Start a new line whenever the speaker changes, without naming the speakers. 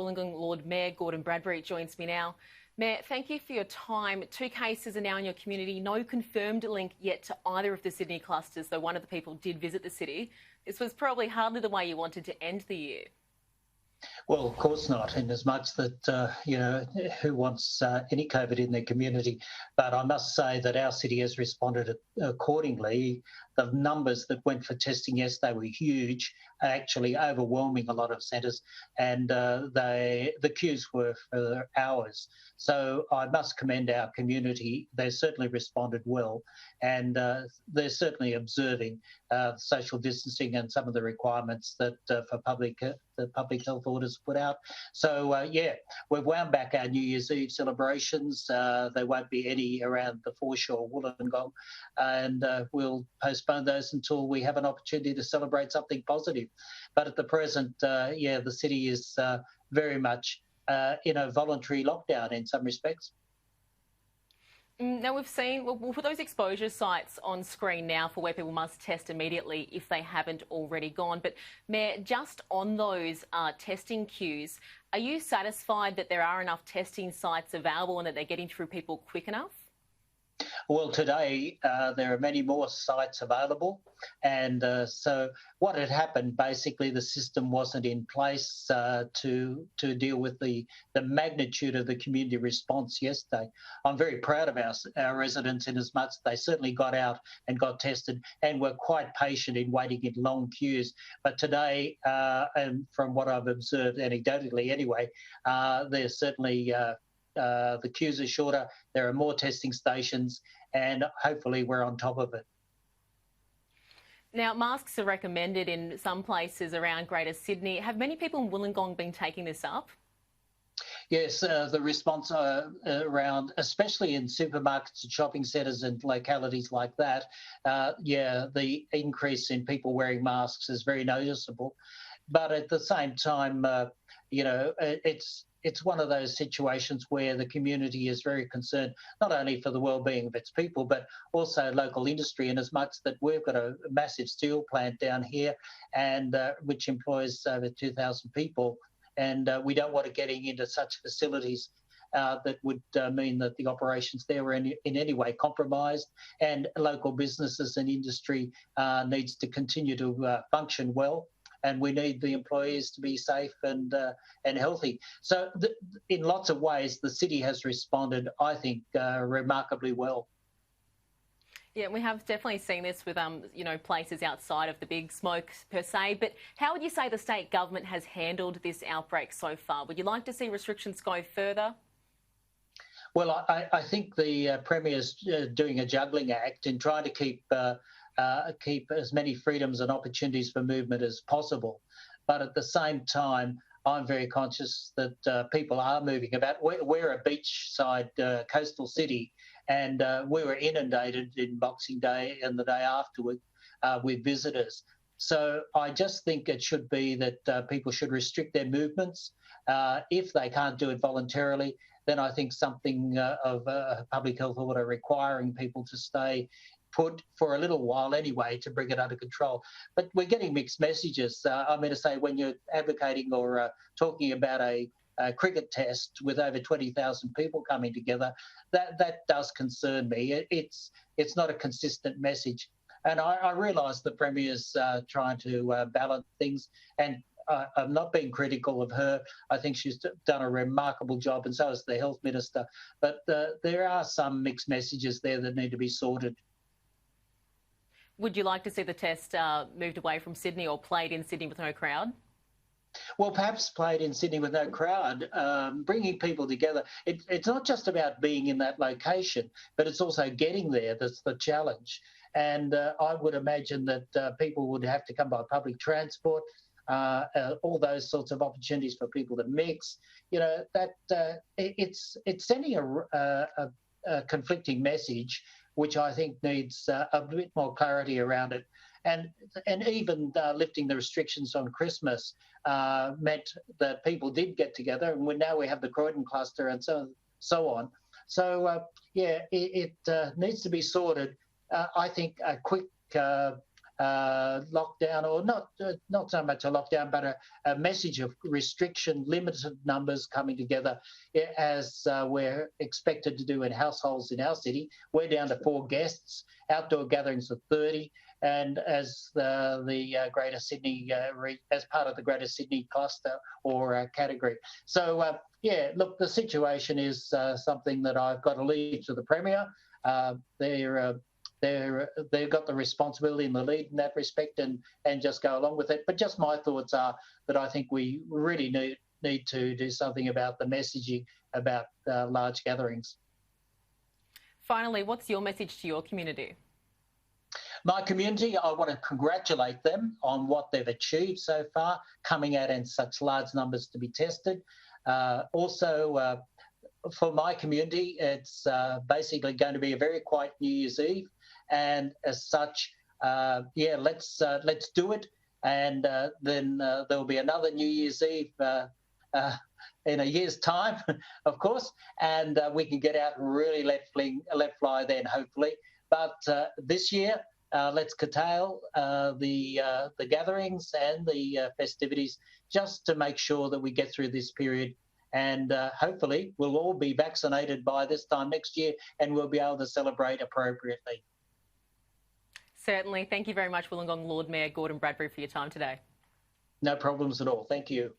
Wollongong Lord Mayor Gordon Bradbury joins me now. Mayor, thank you for your time. 2 cases are now in your community. No confirmed link yet to either of the Sydney clusters, though one of the people did visit the city. This was probably hardly the way you wanted to end the year.
Well, of course not, in as much that, who wants any COVID in their community? But I must say that our city has responded accordingly. The numbers that went for testing yesterday were huge, actually overwhelming a lot of centres, and the queues were for hours. So I must commend our community. They certainly responded well, and they're certainly observing social distancing and some of the requirements that for the public health orders put out. So, we've wound back our New Year's Eve celebrations. There won't be any around the foreshore Wollongong, and we'll postpone those until we have an opportunity to celebrate something positive. But at the present, the city is very much in a voluntary lockdown in some respects.
Now, we've seen, we'll put those exposure sites on screen now for where people must test immediately if they haven't already gone. But, Mayor, just on those testing queues, are you satisfied that there are enough testing sites available and that they're getting through people quick enough?
Well, today there are many more sites available, and so what had happened, basically the system wasn't in place to deal with the magnitude of the community response yesterday. I'm very proud of our residents in as much they certainly got out and got tested and were quite patient in waiting in long queues. But today, and from what I've observed anecdotally anyway, there's certainly the queues are shorter, there are more testing stations, and hopefully we're on top of it.
Now, masks are recommended in some places around Greater Sydney. Have many people in Wollongong been taking this up?
Yes, the response around, especially in supermarkets and shopping centres and localities like that, the increase in people wearing masks is very noticeable. But at the same time, it's one of those situations where the community is very concerned, not only for the well-being of its people, but also local industry, in as much that we've got a massive steel plant down here, and which employs over 2,000 people, and we don't want it getting into such facilities that would mean that the operations there were in any way compromised, and local businesses and industry needs to continue to function well. And we need the employees to be safe and healthy. So in lots of ways, the city has responded, I think, remarkably well.
Yeah, we have definitely seen this with, places outside of the big smoke per se. But how would you say the state government has handled this outbreak so far? Would you like to see restrictions go further?
Well, I think the Premier's doing a juggling act in trying to keep as many freedoms and opportunities for movement as possible. But at the same time, I'm very conscious that people are moving about. We're a beachside coastal city, and we were inundated in Boxing Day and the day afterward with visitors. So I just think it should be that people should restrict their movements. If they can't do it voluntarily, then I think something of a public health order requiring people to stay put for a little while anyway to bring it under control. But we're getting mixed messages. I'm going to say when you're advocating or talking about a cricket test with over 20,000 people coming together, that does concern me. It's not a consistent message. And I realise the Premier's trying to balance things, and I'm not being critical of her. I think she's done a remarkable job, and so has the Health Minister. But there are some mixed messages there that need to be sorted.
Would you like to see the test moved away from Sydney or played in Sydney with no crowd?
Well, perhaps played in Sydney with no crowd, bringing people together. It's not just about being in that location, but it's also getting there that's the challenge. And I would imagine that people would have to come by public transport, all those sorts of opportunities for people to mix. It's sending a conflicting message, which I think needs a bit more clarity around it. And even lifting the restrictions on Christmas meant that people did get together, and now we have the Croydon cluster and so on. So, it needs to be sorted. I think a quick lockdown, or not so much a lockdown, but a message of restriction, limited numbers coming together, as we're expected to do in households in our city. We're down to 4 guests, outdoor gatherings of 30, and as the Greater Sydney, as part of the Greater Sydney cluster or category. So, yeah, look, the situation is something that I've got to leave to the Premier. They've got the responsibility and the lead in that respect, and just go along with it. But just my thoughts are that I think we really need to do something about the messaging about large gatherings.
Finally, what's your message to your community?
My community, I want to congratulate them on what they've achieved so far, coming out in such large numbers to be tested. Also, for my community, it's basically going to be a very quiet New Year's Eve, and as such, yeah, let's do it, and then there'll be another New Year's Eve in a year's time, of course, and we can get out and really let fly then, hopefully. But this year, let's curtail the gatherings and the festivities, just to make sure that we get through this period. And hopefully we'll all be vaccinated by this time next year, and we'll be able to celebrate appropriately.
Certainly. Thank you very much, Wollongong Lord Mayor Gordon Bradbury, for your time today.
No problems at all. Thank you.